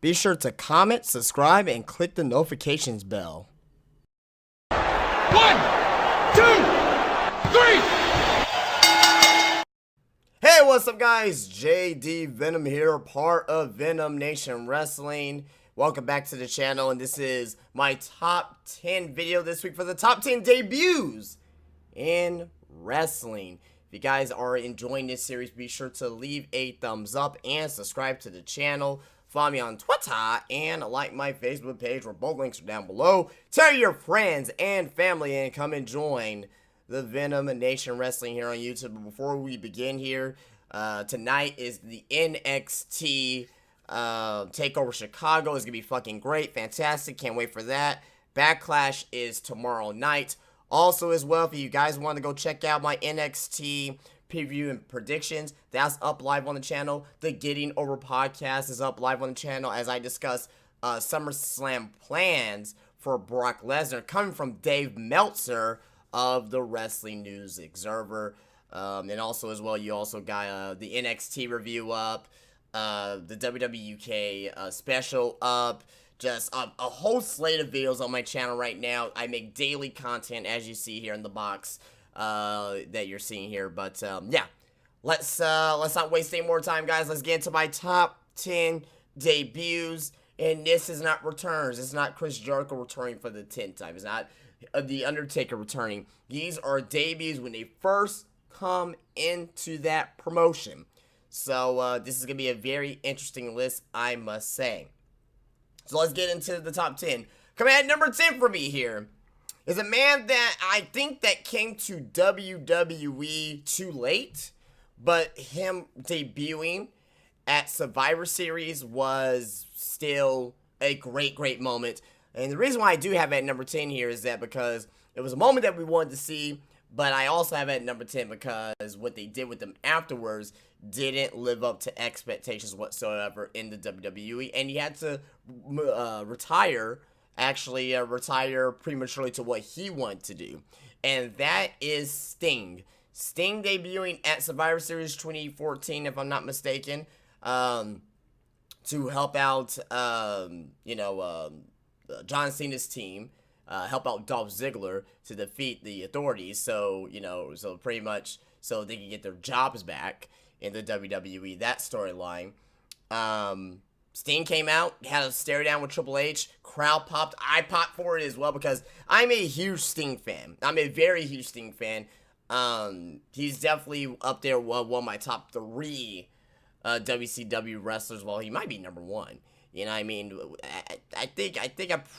Be sure to comment, subscribe, and click the notifications bell. 1, 2, 3. Hey, what's up, guys? JD Venom here, part of Venom Nation Wrestling. Welcome back to the channel, and this is my top 10 video this week for the top 10 debuts in wrestling. If you guys are enjoying this series, be sure to leave a thumbs up and subscribe to the channel. Follow me on Twitter and like my Facebook page, where both links are down below. Tell your friends and family and come and join the Venom Nation Wrestling here on YouTube. But before we begin here, tonight is the NXT Takeover Chicago. Is gonna be fucking great, fantastic, can't wait for that. Backlash is tomorrow night. Also, as well, if you guys want to go check out my NXT preview and predictions, that's up live on the channel. The Getting Over podcast is up live on the channel as I discuss SummerSlam plans for Brock Lesnar, coming from Dave Meltzer of the Wrestling News Observer. And also, as well, you also got the NXT review up, the WWE UK special up. Just a whole slate of videos on my channel right now. I make daily content, as you see here in the box that you're seeing here. But yeah, let's not waste any more time, guys. Let's get into my top 10 debuts. And this is not returns. It's not Chris Jericho returning for the 10th time. It's not the Undertaker returning. These are debuts when they first come into that promotion. So this is gonna be a very interesting list, I must say. So let's get into the top 10. Coming at number 10 for me here is a man that I think that came to WWE too late, but him debuting at Survivor Series was still a great moment. And the reason why I do have it at number 10 here is that because it was a moment that we wanted to see, but I also have it at number 10 because what they did with them afterwards didn't live up to expectations whatsoever in the WWE, and he had to retire prematurely to what he wanted to do, and that is Sting. Sting debuting at Survivor Series 2014, if I'm not mistaken, to help out, John Cena's team, help out Dolph Ziggler to defeat the Authorities, so pretty much so they can get their jobs back in the WWE, that storyline. Sting came out, had a stare down with Triple H, crowd popped, I popped for it as well because I'm a huge Sting fan. I'm a very huge Sting fan. He's definitely up there, one of my top 3 WCW wrestlers. Well, he might be number 1. You know what I mean? I think I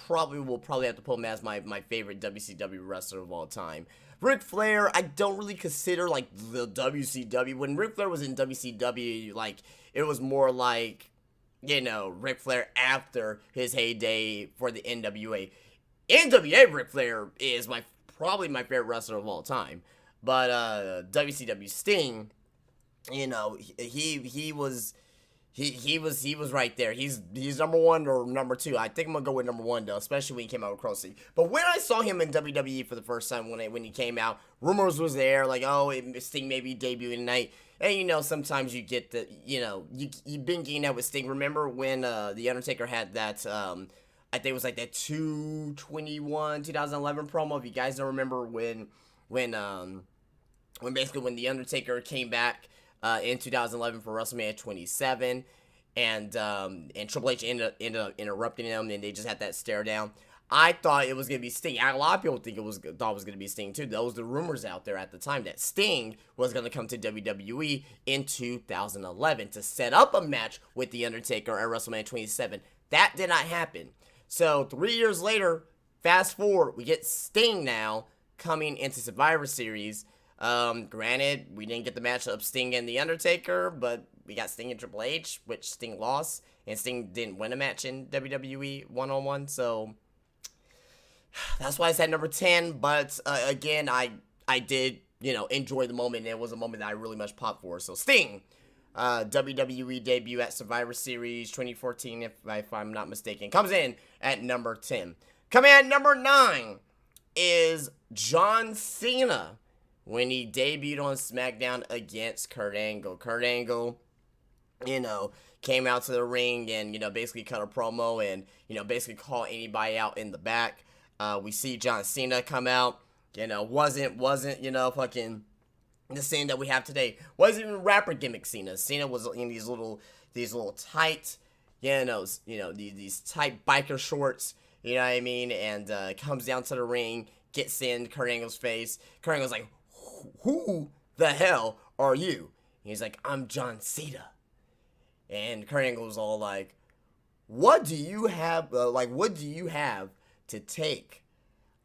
probably will have to put him as my favorite WCW wrestler of all time. Ric Flair, I don't really consider, like, the WCW. When Ric Flair was in WCW, like, it was more like, Ric Flair after his heyday for the NWA. NWA Ric Flair is probably my favorite wrestler of all time. But WCW Sting, he was right there. He's number 1 or number 2. I think I'm gonna go with number 1 though, especially when he came out with Crossy. But when I saw him in WWE for the first time, when he came out, rumors was there like, oh, Sting may be debuting tonight. And sometimes you get the, you've been getting that with Sting. Remember when the Undertaker had that, I think it was like that 2011 promo. If you guys don't remember when basically when the Undertaker came back in 2011 for WrestleMania 27, and Triple H ended up interrupting him, and they just had that stare down. I thought it was gonna be Sting. A lot of people thought it was gonna be Sting too. Those were the rumors out there at the time that Sting was gonna come to WWE in 2011 to set up a match with the Undertaker at WrestleMania 27. That did not happen. So 3 years later, fast forward, we get Sting now coming into Survivor Series. Granted, we didn't get the match of Sting and The Undertaker, but we got Sting and Triple H, which Sting lost, and Sting didn't win a match in WWE one-on-one, so that's why I said number 10, but again, I did, enjoy the moment, and it was a moment that I really much popped for. So Sting, WWE debut at Survivor Series 2014, if I'm not mistaken, comes in at number 10. Coming at number 9 is John Cena when he debuted on SmackDown against Kurt Angle. Kurt Angle, came out to the ring and, basically cut a promo and, basically call anybody out in the back. We see John Cena come out, wasn't, fucking the Cena that we have today. Wasn't even rapper gimmick Cena. Cena was in these little tight, these tight biker shorts, you know what I mean? And comes down to the ring, gets in Kurt Angle's face. Kurt Angle's like, who the hell are you? And he's like, I'm John Cena. And Kurt Angle's all like, what do you have, what do you have to take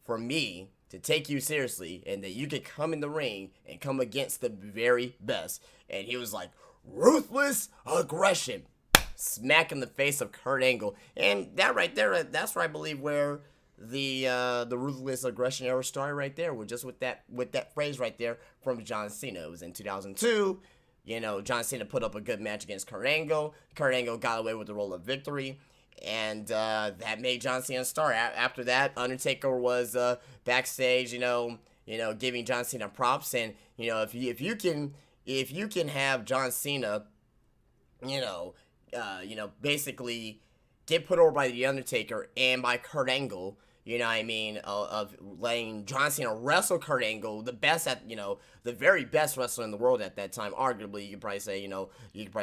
for me to take you seriously and that you can come in the ring and come against the very best? And he was like, ruthless aggression. Smack in the face of Kurt Angle. And that right there, that's where I believe where the ruthless aggression era started right there, with that phrase right there from John Cena. It was in 2002. John Cena put up a good match against Kurt Angle. Kurt Angle got away with the roll of victory, and that made John Cena a star. After that, Undertaker was backstage, giving John Cena props. And if you can have John Cena, basically get put over by the Undertaker and by Kurt Angle, of letting John Cena wrestle Kurt Angle, the best at, the very best wrestler in the world at that time. Arguably, you could probably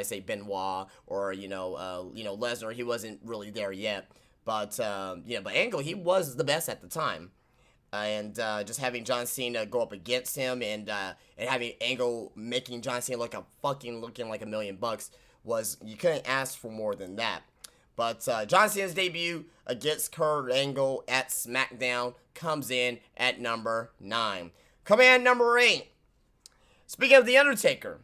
say, Benoit or, Lesnar. He wasn't really there yet. But Angle, he was the best at the time. And just having John Cena go up against him and having Angle making John Cena looking like $1 million was, you couldn't ask for more than that. But John Cena's debut against Kurt Angle at SmackDown comes in at number 9. Command number 8. Speaking of The Undertaker,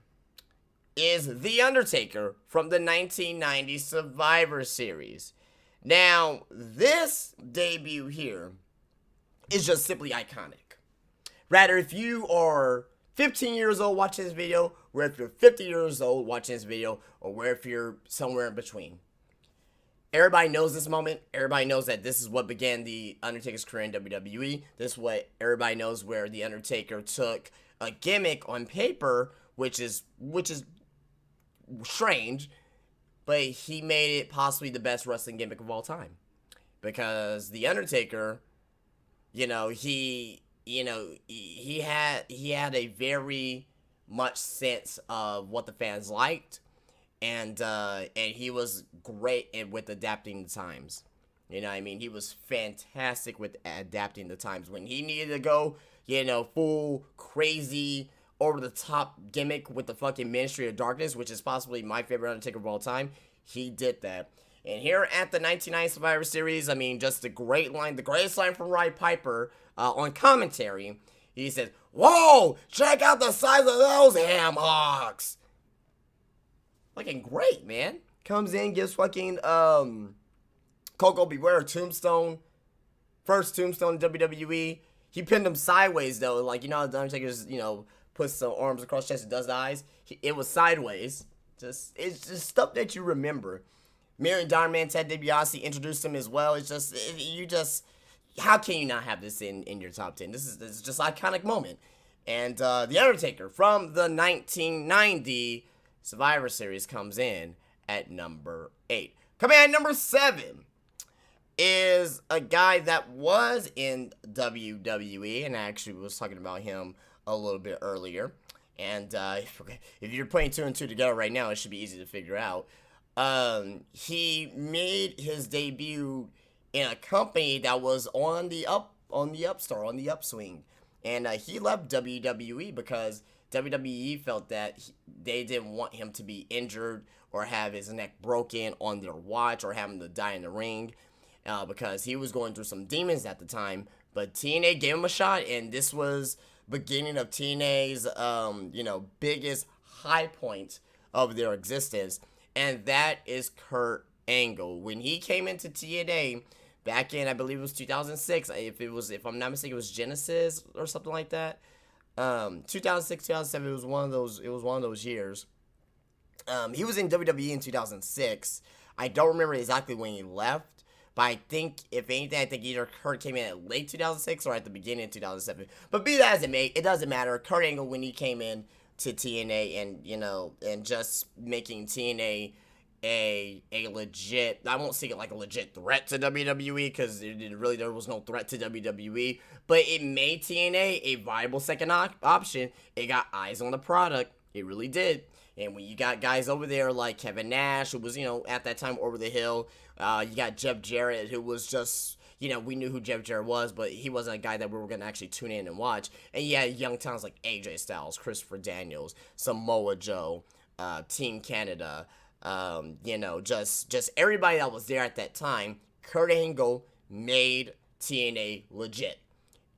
is The Undertaker from the 1990 Survivor Series. Now, this debut here is just simply iconic. Rather, if you are 15 years old watching this video, or if you're 50 years old watching this video, or if you're somewhere in between, everybody knows this moment. Everybody knows that this is what began The Undertaker's career in WWE. This is what everybody knows, where The Undertaker took a gimmick on paper, which is strange, but he made it possibly the best wrestling gimmick of all time. Because The Undertaker, he had a very much sense of what the fans liked. And he was great with adapting the times. He was fantastic with adapting the times. When he needed to go, full crazy, over-the-top gimmick with the fucking Ministry of Darkness, which is possibly my favorite Undertaker of all time, he did that. And here at the 1990 Survivor Series, just the greatest line from Roddy Piper on commentary. He says, "Whoa, check out the size of those ham hocks." Fucking great, man. Comes in, gives fucking Coco Beware tombstone. First tombstone in WWE. He pinned him sideways though. The Undertaker's, puts the arms across his chest and does the eyes. It was sideways. It's just stuff that you remember. Million Dollar Man Ted DiBiase introduced him as well. How can you not have this in your top 10? This is just an iconic moment. And The Undertaker from the 1990 Survivor Series comes in at number 8. Command number 7 is a guy that was in WWE, and I actually was talking about him a little bit earlier. And if you're putting 2 and 2 together right now, it should be easy to figure out. He made his debut in a company that was on the upswing, and he left WWE because WWE felt that they didn't want him to be injured or have his neck broken on their watch or have him to die in the ring, because he was going through some demons at the time. But TNA gave him a shot, and this was beginning of TNA's biggest high point of their existence, and that is Kurt Angle. When he came into TNA back in, I believe it was 2006, if I'm not mistaken, it was Genesis or something like that. 2006, 2007, it was one of those years. He was in WWE in 2006. I don't remember exactly when he left, but I think, if anything, either Kurt came in at late 2006 or at the beginning of 2007. But be that as it may, it doesn't matter. Kurt Angle, when he came in to TNA and just making TNA a legit, I won't say it like a legit threat to WWE, because there was no threat to WWE, but it made TNA a viable second option. It got eyes on the product. It really did. And when you got guys over there like Kevin Nash, who was, you know, at that time over the hill, you got Jeff Jarrett, who was just, you know, we knew who Jeff Jarrett was, but he wasn't a guy that we were going to actually tune in and watch. And you had young talents like AJ Styles, Christopher Daniels, Samoa Joe, Team Canada, you know, just everybody that was there at that time. Kurt Angle made TNA legit.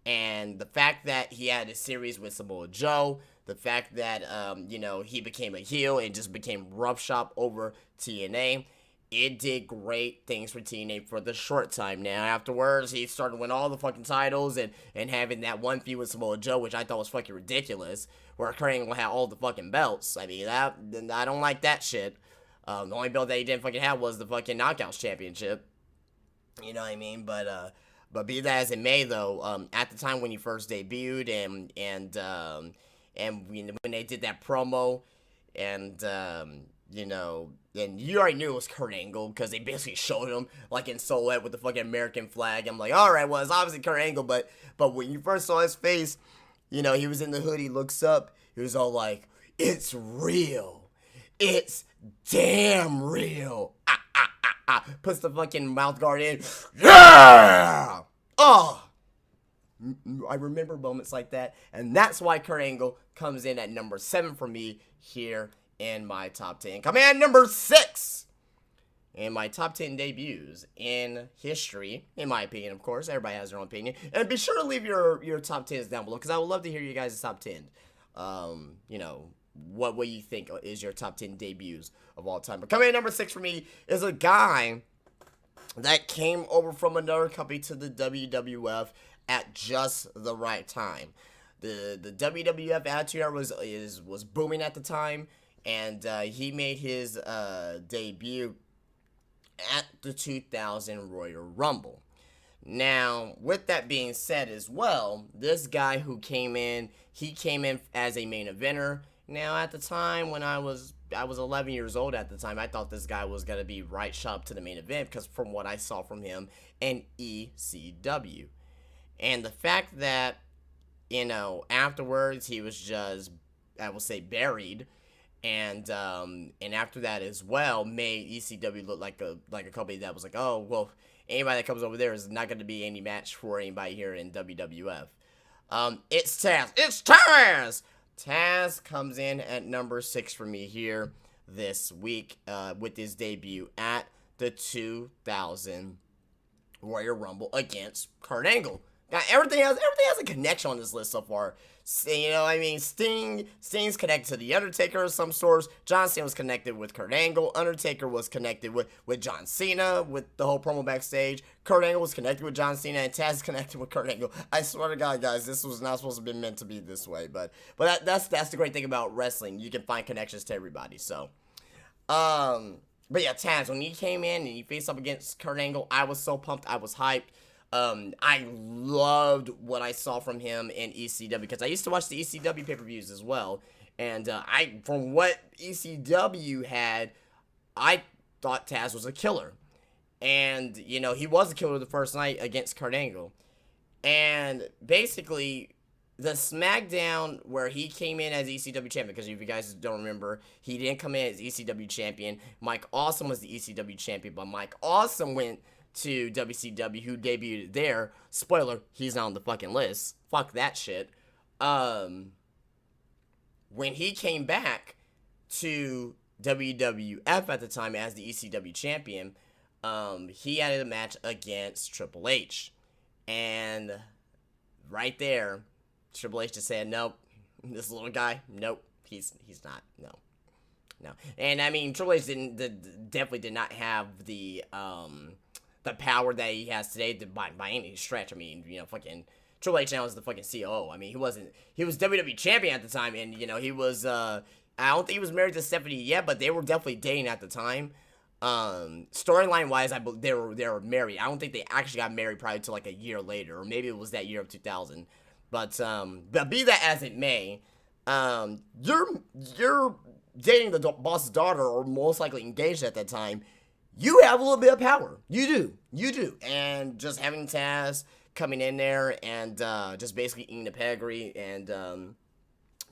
And the fact that he had a series with Samoa Joe, the fact that, you know, he became a heel and just became roughshod over TNA, it did great things for TNA for the short time. Now, afterwards, he started to win all the fucking titles and having that one feud with Samoa Joe, which I thought was fucking ridiculous, where Kurt Angle had all the fucking belts. I mean, I don't like that shit. The only belt that he didn't fucking have was the fucking Knockouts Championship. You know what I mean? But be that as it may, though, at the time when he first debuted and when they did that promo, and you know, and you already knew it was Kurt Angle because they basically showed him like in silhouette with the fucking American flag. I'm like, all right, well, it's obviously Kurt Angle, but when you first saw his face, you know, he was in the hood. He looks up, he was all like, "It's real, it's damn real." Puts the fucking mouth guard in. Yeah! Oh! I remember moments like that. And that's why Kurt Angle comes in at number 7 for me here in my top 10. Coming in at number 6 in my top 10 debuts in history, in my opinion, of course. Everybody has their own opinion. And be sure to leave your top 10s down below, because I would love to hear you guys' top 10. You know, what you think is your top 10 debuts of all time. But coming in at number 6 for me is a guy that came over from another company to the WWF at just the right time. The WWF Attitude Era was booming at the time, and he made his debut at the 2000 Royal Rumble. Now, with that being said as well, this guy who came in, he came in as a main eventer. Now, at the time when I was 11 years old at the time, I thought this guy was going to be right shot to the main event, because from what I saw from him in ECW. And the fact that, you know, afterwards he was just, I will say, buried, and after that as well made ECW look like a company that was like, oh, well, anybody that comes over there is not going to be any match for anybody here in WWF. It's Tazz. It's Tazz! Tazz comes in at number 6 for me here this week with his debut at the 2000 Royal Rumble against Kurt Angle. Now, everything has a connection on this list so far. You know, I mean, Sting's connected to the Undertaker of some sorts. John Cena was connected with Kurt Angle. Undertaker was connected with John Cena with the whole promo backstage. Kurt Angle was connected with John Cena, and Tazz is connected with Kurt Angle. I swear to God, guys, this was not supposed to be meant to be this way, but that's the great thing about wrestling. You can find connections to everybody. So, but yeah, Tazz, when he came in and he faced up against Kurt Angle, I was so pumped. I was hyped. I loved what I saw from him in ECW, because I used to watch the ECW pay-per-views as well, and from what ECW had, I thought Tazz was a killer, and, you know, he was a killer the first night against Kurt Angle, and basically, the SmackDown where he came in as ECW champion, because if you guys don't remember, he didn't come in as ECW champion. Mike Awesome was the ECW champion, but Mike Awesome went to WCW, who debuted there. Spoiler, he's not on the fucking list. Fuck that shit. When he came back to WWF at the time as the ECW champion, he had a match against Triple H. And right there, Triple H just said, nope, this little guy, nope, he's not, no. And I mean, Triple H definitely did not have the power that he has today by any stretch. I mean, you know, fucking Triple H now is the fucking COO. I mean, he was WWE champion at the time, and, you know, he was, I don't think he was married to Stephanie yet, but they were definitely dating at the time. Storyline wise, they were married. I don't think they actually got married probably until like a year later, or maybe it was that year of 2000. But be that as it may, your dating the boss's daughter, or most likely engaged at that time, you have a little bit of power. You do. And just having Tazz coming in there and just basically eating the pedigree, and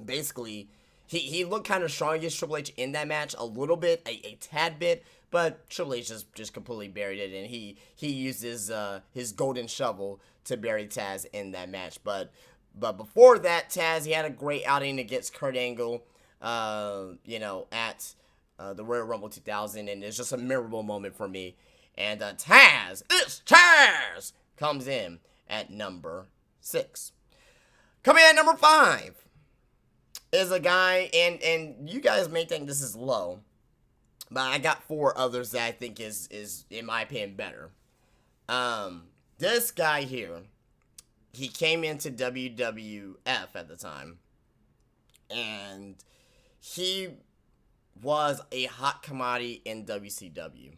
basically he looked kind of strong against Triple H in that match a little bit, a tad bit, but Triple H just completely buried it, and he used his golden shovel to bury Tazz in that match. But before that, Tazz, he had a great outing against Kurt Angle, at the Royal Rumble 2000, and it's just a memorable moment for me. And Tazz, it's Tazz, comes in at number 6. Coming at number 5 is a guy, and you guys may think this is low, but I got 4 others that I think is in my opinion better. This guy here, he came into WWF at the time, and he was a hot commodity in WCW.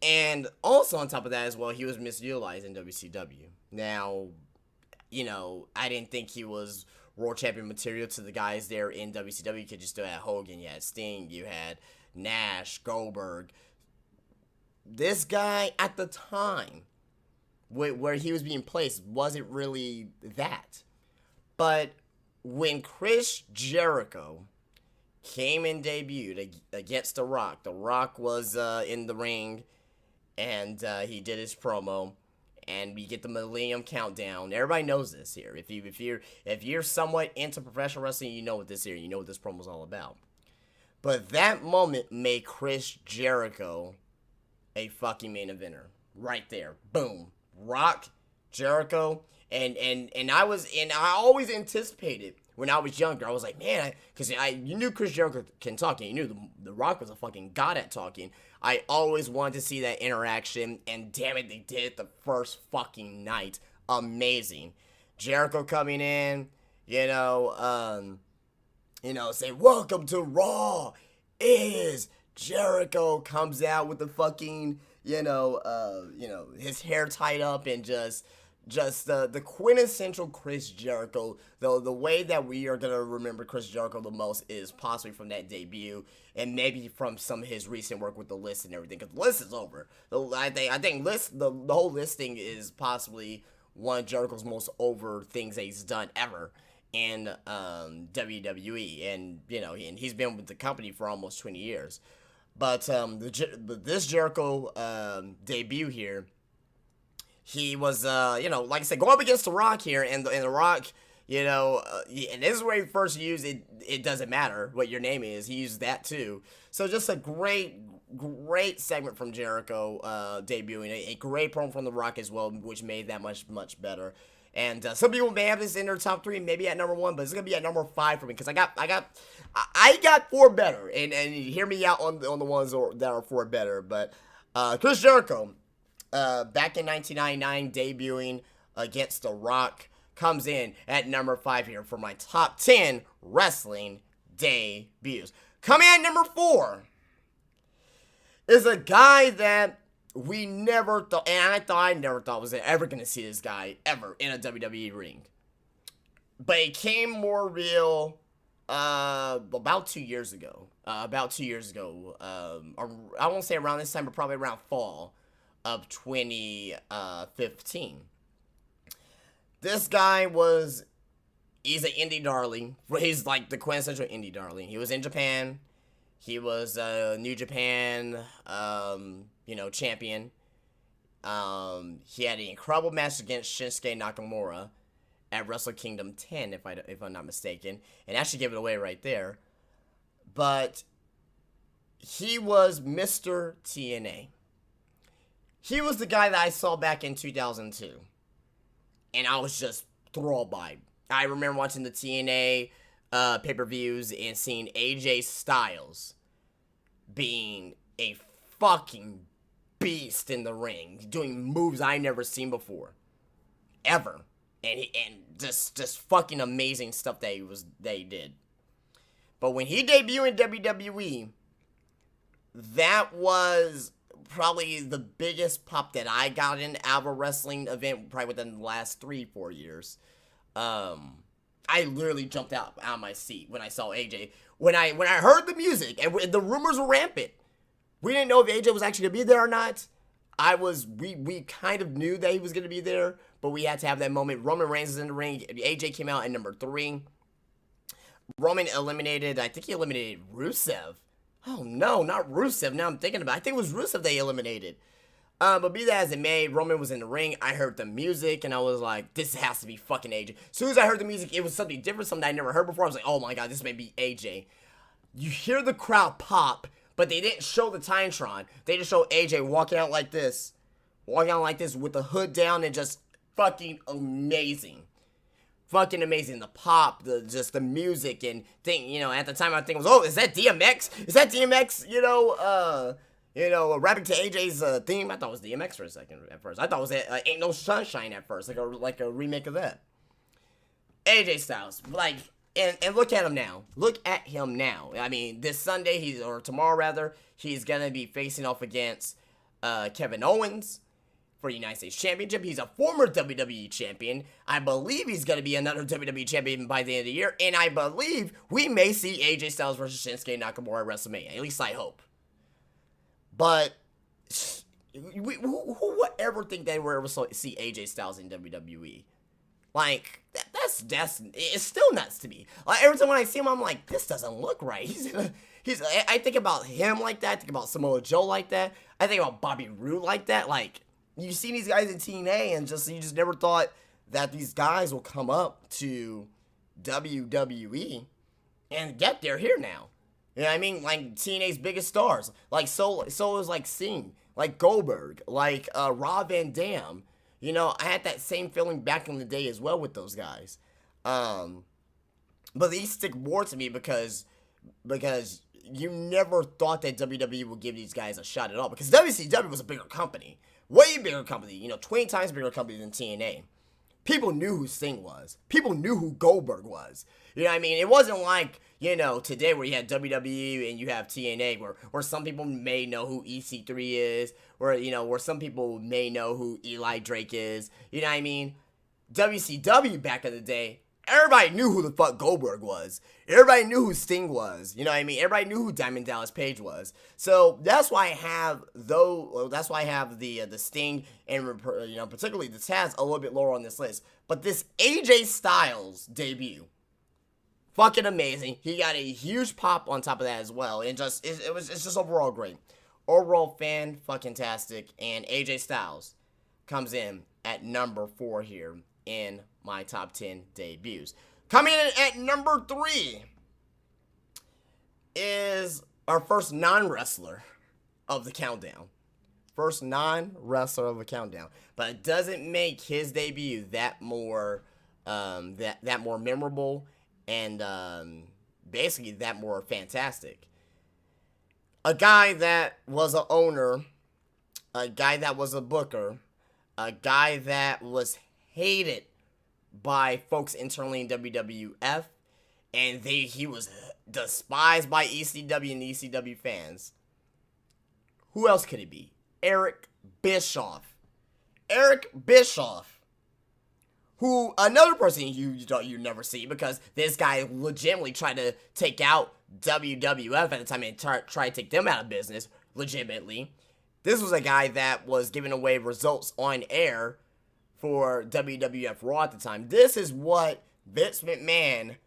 And also on top of that as well, he was misutilized in WCW. Now, I didn't think he was world champion material to the guys there in WCW, because you still had Hogan, you had Sting, you had Nash, Goldberg. This guy at the time, where he was being placed, wasn't really that. But when Chris Jericho came and debuted against The Rock was in the ring, and he did his promo. And we get the Millennium Countdown. Everybody knows this here. If you're somewhat into professional wrestling, you know what this here. You know what this promo's all about. But that moment made Chris Jericho a fucking main eventer. Right there. Boom. Rock, Jericho, and I always anticipated when I was younger. I was like, man, because you knew Chris Jericho can talk, and you knew the Rock was a fucking god at talking. I always wanted to see that interaction, and damn it, they did it the first fucking night. Amazing. Jericho coming in, say, welcome to Raw is Jericho, comes out with the fucking, his hair tied up, and just the quintessential Chris Jericho. Though the way that we are gonna remember Chris Jericho the most is possibly from that debut, and maybe from some of his recent work with the List and everything. Because the List is over. I think List, the whole List thing is possibly one of Jericho's most over things that he's done ever in WWE, and and he's been with the company for almost 20 years. But this Jericho debut here, he was, like I said, going up against The Rock here, and The Rock, and this is where he first used it. It doesn't matter what your name is. He used that too. So just a great segment from Jericho debuting. A great promo from The Rock as well, which made that much better. And some people may have this in their top 3, maybe at number 1, but it's gonna be at number 5 for me, because I got 4 better, and hear me out on the ones that are 4 better. But Chris Jericho, back in 1999, debuting against The Rock, comes in at number 5 here for my top 10 wrestling debuts. Coming at number 4 is a guy that we never thought, and I never thought was ever going to see this guy ever in a WWE ring. But it came more real about 2 years ago. I won't say around this time, but probably around fall of 2015. This guy he's an indie darling. He's like the quintessential indie darling. He was in Japan. He was New Japan, champion. He had an incredible match against Shinsuke Nakamura at Wrestle Kingdom 10, if I'm not mistaken, and actually gave it away right there. But he was Mr. TNA. He was the guy that I saw back in 2002, and I was just thrilled by him. I remember watching the TNA pay-per-views and seeing AJ Styles being a fucking beast in the ring, doing moves I never seen before, ever, and just fucking amazing stuff that he did. But when he debuted in WWE, that was probably the biggest pop that I got in out of a wrestling event, probably within the last 3-4 years. I literally jumped out of my seat when I saw AJ. when I heard the music and the rumors were rampant, we didn't know if AJ was actually gonna be there or not. We kind of knew that he was gonna be there, but we had to have that moment. Roman Reigns is in the ring. AJ came out at number 3. Roman eliminated, I think he eliminated Rusev. Oh no, not Rusev. Now I'm thinking about it. I think it was Rusev they eliminated. But be that as it may, Roman was in the ring. I heard the music, and I was like, this has to be fucking AJ. As soon as I heard the music, it was something different, something I never heard before. I was like, oh my god, this may be AJ. You hear the crowd pop, but they didn't show the Titantron. They just show AJ walking out like this. Walking out like this with the hood down and just fucking amazing. Fucking amazing. The pop, just the music, and thing, at the time I think it was, oh, is that DMX? Is that DMX, rapping to AJ's theme? I thought it was DMX for a second at first. I thought it was Ain't No Sunshine at first, like a remake of that. AJ Styles, and look at him now. Look at him now. I mean, this Sunday, or tomorrow rather, he's gonna be facing off against Kevin Owens for United States Championship. He's a former WWE champion. I believe he's going to be another WWE champion by the end of the year. And I believe we may see AJ Styles versus Shinsuke Nakamura at WrestleMania. At least I hope. But who would ever think they would ever see AJ Styles in WWE? Like, that's it's still nuts to me. Like, every time when I see him, I'm like, this doesn't look right. I think about him like that. I think about Samoa Joe like that. I think about Bobby Roode like that. Like, you see these guys in TNA, and you just never thought that these guys will come up to WWE and get there here now. You know what I mean? Like, TNA's biggest stars. Like, so is like Cena, like Goldberg, like Rob Van Dam. I had that same feeling back in the day as well with those guys. But these stick more to me because you never thought that WWE would give these guys a shot at all. Because WCW was a bigger company. Way bigger company, 20 times bigger company than TNA. People knew who Sting was. People knew who Goldberg was. You know what I mean? It wasn't like, today where you had WWE and you have TNA, where some people may know who EC3 is, where some people may know who Eli Drake is. You know what I mean? WCW back in the day, everybody knew who the fuck Goldberg was. Everybody knew who Sting was. You know what I mean? Everybody knew who Diamond Dallas Page was. So that's why I have the Sting and particularly the Tazz a little bit lower on this list. But this AJ Styles debut, fucking amazing. He got a huge pop on top of that as well, and it's just overall great. Overall fan fucking tastic, and AJ Styles comes in at number 4 here in my top 10 debuts. Coming in at number 3 is our first non-wrestler of the countdown. First non-wrestler of the countdown. But it doesn't make his debut that more that more memorable and basically that more fantastic. A guy that was an owner, a guy that was a booker, a guy that was hated by folks internally in WWF, and he was despised by ECW and ECW fans. Who else could it be? Eric Bischoff. Eric Bischoff, who another person you never see, because this guy legitimately tried to take out WWF at the time and try to take them out of business legitimately. This was a guy that was giving away results on air for WWF Raw at the time. This is what Vince McMahon,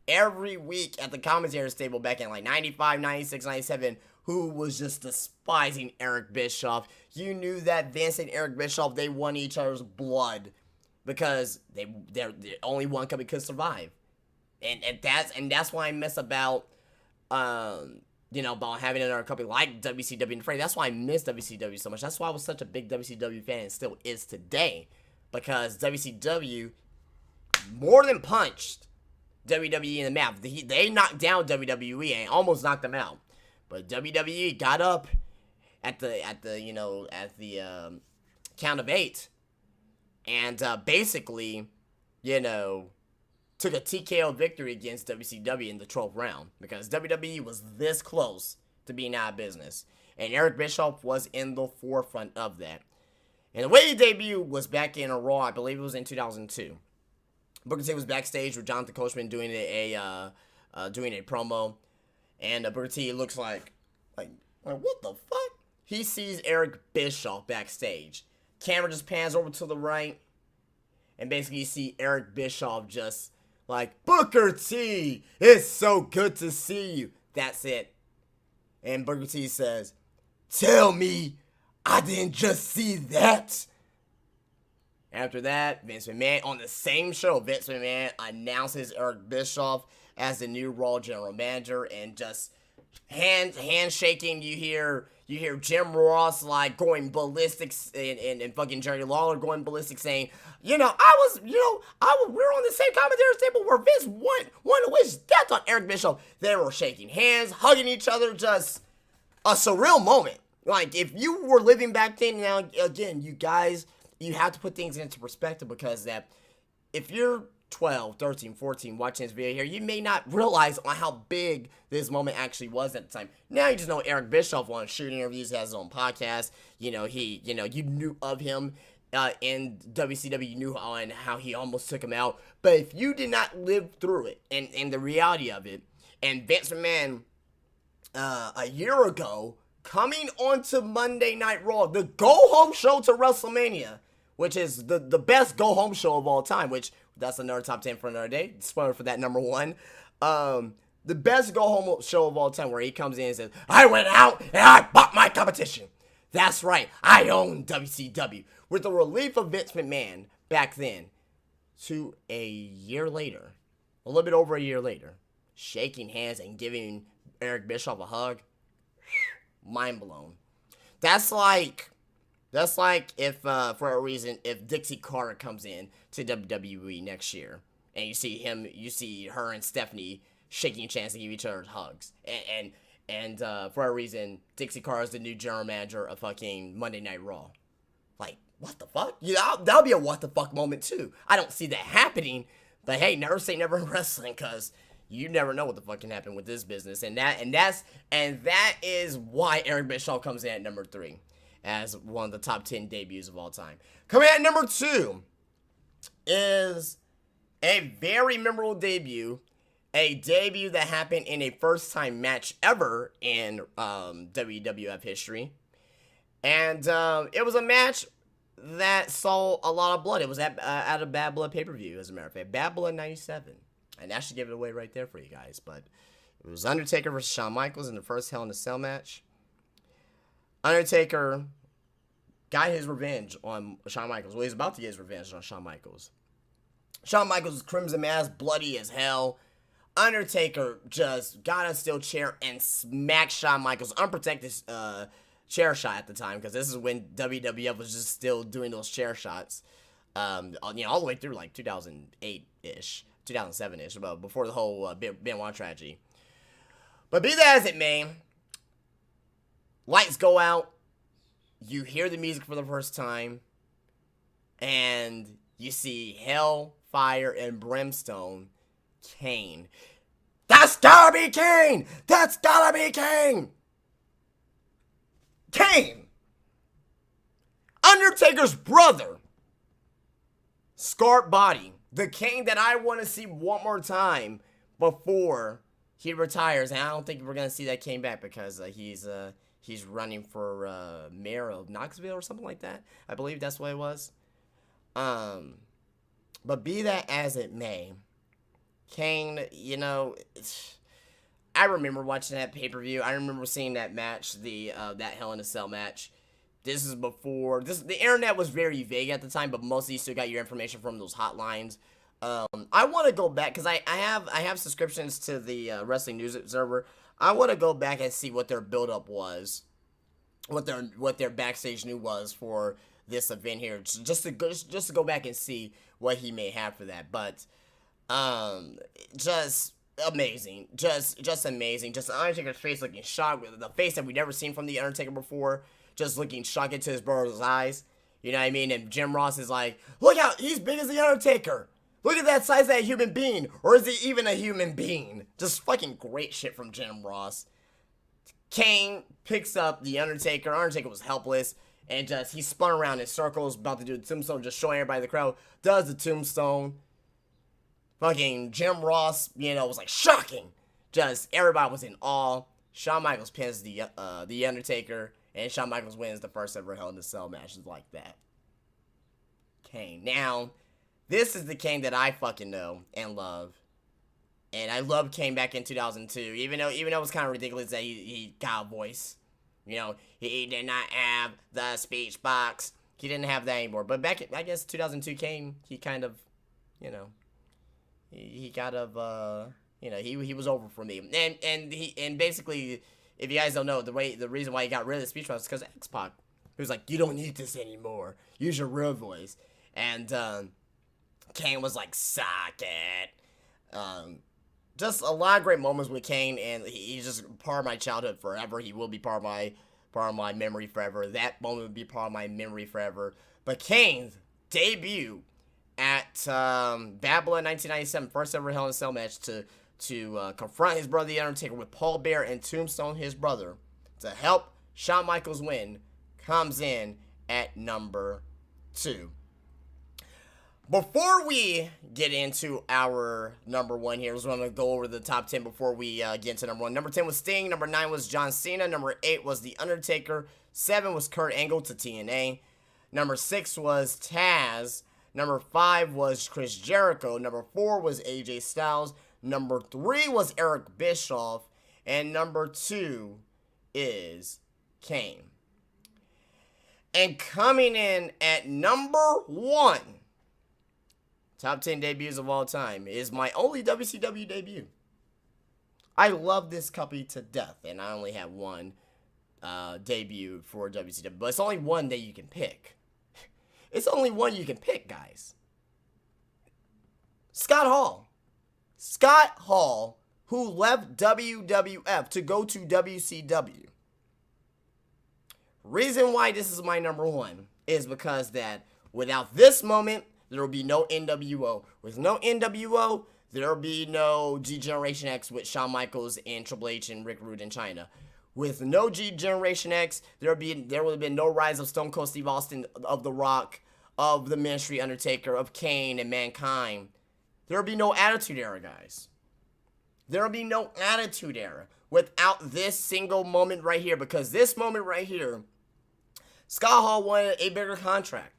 every week at the commentator's table back in like 95, 96, 97, who was just despising Eric Bischoff. You knew that Vince and Eric Bischoff, they won each other's blood because they're only one company could survive. And that's why I miss about about having another company like WCW and Frey. That's why I miss WCW so much. That's why I was such a big WCW fan and still is today. Because WCW more than punched WWE in the mouth. They knocked down WWE and almost knocked them out. But WWE got up at the count of 8 and basically, took a TKO victory against WCW in the 12th round, because WWE was this close to being out of business, and Eric Bischoff was in the forefront of that. And the way he debuted was back in a Raw, I believe it was in 2002. Booker T was backstage with Jonathan Coachman doing a doing a promo, and Booker T looks like what the fuck? He sees Eric Bischoff backstage. Camera just pans over to the right, and basically you see Eric Bischoff just like, Booker T, it's so good to see you. That's it. And Booker T says, tell me I didn't just see that. After that, Vince McMahon, on the same show, Vince McMahon announces Eric Bischoff as the new Raw general manager, and just handshaking. You hear Jim Ross like going ballistic, and fucking Jerry Lawler going ballistic, saying, we were on the same commentator's table where Vince wanted to wish death on Eric Bischoff. They were shaking hands, hugging each other, just a surreal moment. Like, if you were living back then, now again, you guys, you have to put things into perspective, because that if you're 12, 13, 14 watching this video here, you may not realize on how big this moment actually was at the time. Now you just know Eric Bischoff on shooting interviews, has his own podcast. You knew of him in WCW, you knew on how he almost took him out. But if you did not live through it and the reality of it, and Vince McMahon a year ago coming onto Monday Night Raw, the go-home show to WrestleMania, which is the best go-home show of all time, which that's another top 10 for another day. Spoiler for that, number one. The best go-home show of all time, where he comes in and says, I went out and I bought my competition. That's right, I own WCW. With the relief of Vince McMahon back then, to a year later, a little bit over a year later, shaking hands and giving Eric Bischoff a hug, mind blown. That's like if, for a reason, if Dixie Carter comes in to WWE next year, and you see her and Stephanie shaking a chance to give each other hugs, and for a reason, Dixie Carter is the new general manager of fucking Monday Night Raw. Like, what the fuck? That'll be a what the fuck moment too. I don't see that happening, but hey, never say never in wrestling, cause you never know what the fuck can happen with this business, and that is why Eric Bischoff comes in at number 3. As one of the top 10 debuts of all time. Coming at number 2 is a very memorable debut. A debut that happened in a first-time match ever in WWF history. And it was a match that saw a lot of blood. It was at a Bad Blood pay-per-view, as a matter of fact. Bad Blood 97. And that should give it away right there for you guys. But it was Undertaker versus Shawn Michaels in the first Hell in a Cell match. Undertaker got his revenge on Shawn Michaels. Well, he's about to get his revenge on Shawn Michaels. Shawn Michaels' crimson mask, bloody as hell. Undertaker just got a steel chair and smacked Shawn Michaels' unprotected chair shot at the time, because this is when WWF was just still doing those chair shots. All the way through like 2008-ish, 2007-ish, but before the whole Benoit tragedy. But be that as it may, lights go out, you hear the music for the first time, and you see Hell, Fire, and Brimstone, Kane. That's gotta be Kane! That's gotta be Kane! Kane! Undertaker's brother. Scarred body. The Kane that I want to see one more time before he retires. And I don't think we're going to see that Kane back, because he's running for mayor of Knoxville or something like that. I believe that's what it was. But be that as it may, Kane, I remember watching that pay-per-view. I remember seeing that match, that Hell in a Cell match. This is before, the internet was very vague at the time, but most of you still got your information from those hotlines. I want to go back, because I have subscriptions to the Wrestling News Observer. I want to go back and see what their build-up was, what their backstage news was for this event here, just to go back and see what he may have for that. But just amazing, just amazing. Just Undertaker's face looking shocked, with the face that we've never seen from the Undertaker before, just looking shocked into his brother's eyes. You know what I mean? And Jim Ross is like, look out, he's big as the Undertaker. Look at that size of that human being. Or is he even a human being? Just fucking great shit from Jim Ross. Kane picks up the Undertaker. Undertaker was helpless. And he spun around in circles, about to do the tombstone, just showing everybody in the crowd. Does the tombstone. Fucking Jim Ross, was like, shocking. just everybody was in awe. Shawn Michaels pins the Undertaker, and Shawn Michaels wins the first ever Hell in a Cell match like that. Kane. Now, this is the Kane that I fucking know and love. And I loved Kane back in 2002, even though it was kind of ridiculous that he got a voice. You know, he did not have the speech box. He didn't have that anymore. But back in, I guess, 2002 Kane, he kind of, you know, he kind of, you know, he was over for me. And basically, if you guys don't know, the reason why he got rid of the speech box is because X-Pac. He was like, you don't need this anymore. Use your real voice. And Kane was like, suck it. Just a lot of great moments with Kane, and he's just part of my childhood forever. He will be part of my memory forever. That moment would be part of my memory forever. But Kane's debut at Bad Blood 1997, first ever Hell in a Cell match to confront his brother The Undertaker with Paul Bearer and Tombstone his brother to help Shawn Michaels win, comes in at number 2. Before we get into our number 1 here, I just want to go over the top 10 before we get into number 1. Number 10 was Sting. Number 9 was John Cena. Number 8 was The Undertaker. 7 was Kurt Angle to TNA. Number 6 was Tazz. Number 5 was Chris Jericho. Number 4 was AJ Styles. Number 3 was Eric Bischoff. And number 2 is Kane. And coming in at number 1, top 10 debuts of all time, is my only WCW debut. I love this company to death, and I only have one debut for WCW, but it's only one that you can pick. It's only one you can pick, guys. Scott Hall. Scott Hall, who left WWF to go to WCW. Reason why this is my number 1 is because that without this moment, there will be no NWO. With no NWO, there will be no G-Generation X with Shawn Michaels and Triple H and Rick Rude in China. With no G-Generation X, there would have been no rise of Stone Cold Steve Austin, of The Rock, of the Ministry Undertaker, of Kane and Mankind. There will be no Attitude Era, guys. There will be no Attitude Era without this single moment right here, because this moment right here, Scott Hall wanted a bigger contract.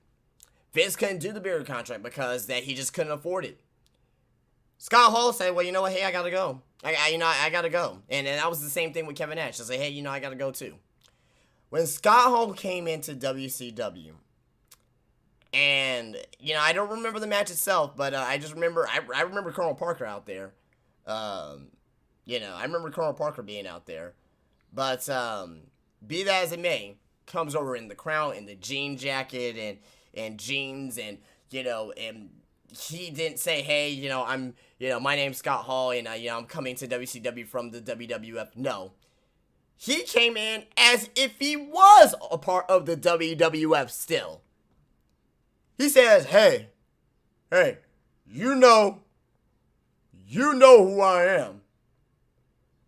Vince couldn't do the bigger contract because that he just couldn't afford it. Scott Hall said, well, you know what, hey, I gotta go. I gotta go. And that was the same thing with Kevin Nash. I said, hey, I gotta go too. When Scott Hall came into WCW, and, I don't remember the match itself, but I just remember, I remember Colonel Parker out there. I remember Colonel Parker being out there. But, be that as it may, comes over in the crown, in the jean jacket, and jeans, and and he didn't say, hey, my name's Scott Hall, and I'm coming to WCW from the WWF. No, he came in as if he was a part of the WWF still. He says, hey, you know who I am,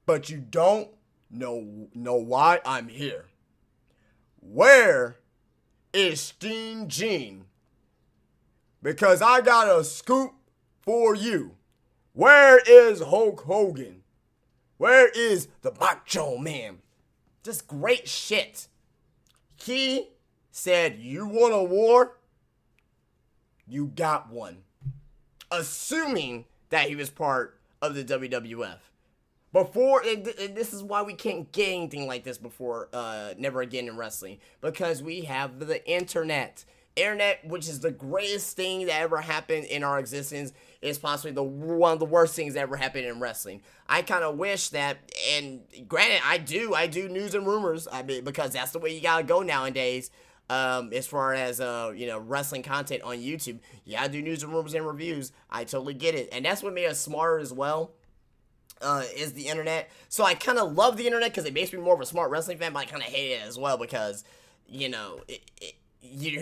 but you don't know why I'm here. Where is Steen Gene? Because I got a scoop for you. Where is Hulk Hogan? Where is the Macho Man? Just great shit. He said, you want a war? You got one. Assuming that he was part of the WWF. Before, and this is why we can't get anything like this before, never again in wrestling. Because we have the internet. Internet, which is the greatest thing that ever happened in our existence, is possibly one of the worst things that ever happened in wrestling. I kind of wish that, and granted, I do news and rumors, because that's the way you gotta go nowadays. As far as, wrestling content on YouTube. Yeah, I do news and rumors and reviews. I totally get it. And that's what made us smarter as well. Is the internet. So I kind of love the internet because it makes me more of a smart wrestling fan, but I kind of hate it as well because, you're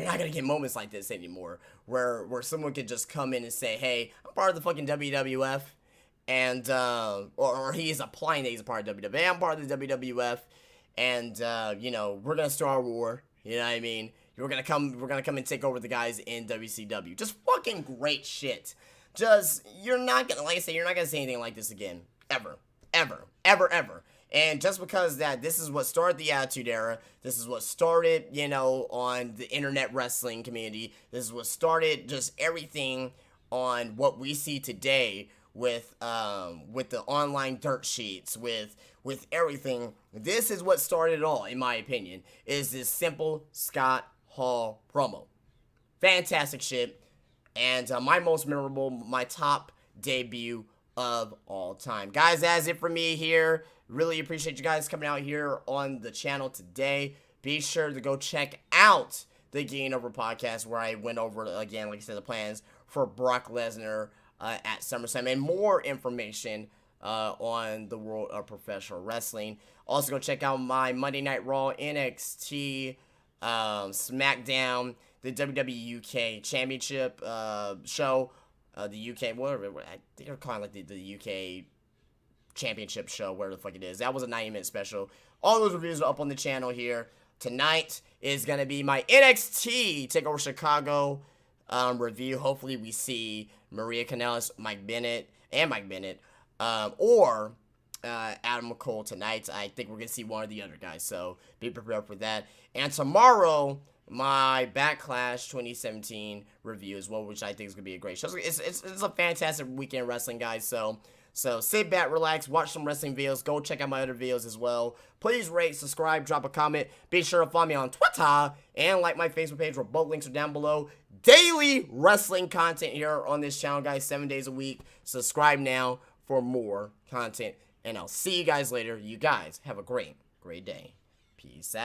not going to get moments like this anymore where someone could just come in and say, hey, I'm part of the fucking WWF, and, or he's applying that he's a part of WWF. Hey, I'm part of the WWF, and, we're going to start a war, you know what I mean? We're going to come and take over the guys in WCW. Just fucking great shit. Just, you're not going to, like I said, you're not going to say anything like this again. Ever. Ever. And just because that this is what started the Attitude Era, this is what started, you know, on the internet wrestling community, this is what started just everything on what we see today with the online dirt sheets, with everything. This is what started it all, in my opinion, is this simple Scott Hall promo. Fantastic shit. And my most memorable, my top debut of all time. Guys, that's it for me here. Really appreciate you guys coming out here on the channel today. Be sure to go check out the Getting Over podcast, where I went over, again, like I said, the plans for Brock Lesnar at SummerSlam, and more information on the world of professional wrestling. Also, go check out my Monday Night Raw, NXT, SmackDown, the WWE UK Championship show, the UK, whatever, I think they're calling like the UK Championship show, where the fuck it is. That was a 90-minute special. All those reviews are up on the channel here. Tonight is going to be my NXT TakeOver Chicago review. Hopefully we see Maria Kanellis, Mike Bennett, or Adam Cole tonight. I think we're going to see one of the other guys, so be prepared for that. And tomorrow, my Backlash 2017 review as well, which I think is going to be a great show. It's a fantastic weekend wrestling, guys, so sit back, relax, watch some wrestling videos. Go check out my other videos as well. Please rate, subscribe, drop a comment. Be sure to follow me on Twitter and like my Facebook page, where both links are down below. Daily wrestling content here on this channel, guys, 7 days a week. Subscribe now for more content, and I'll see you guys later. You guys have a great day. Peace out.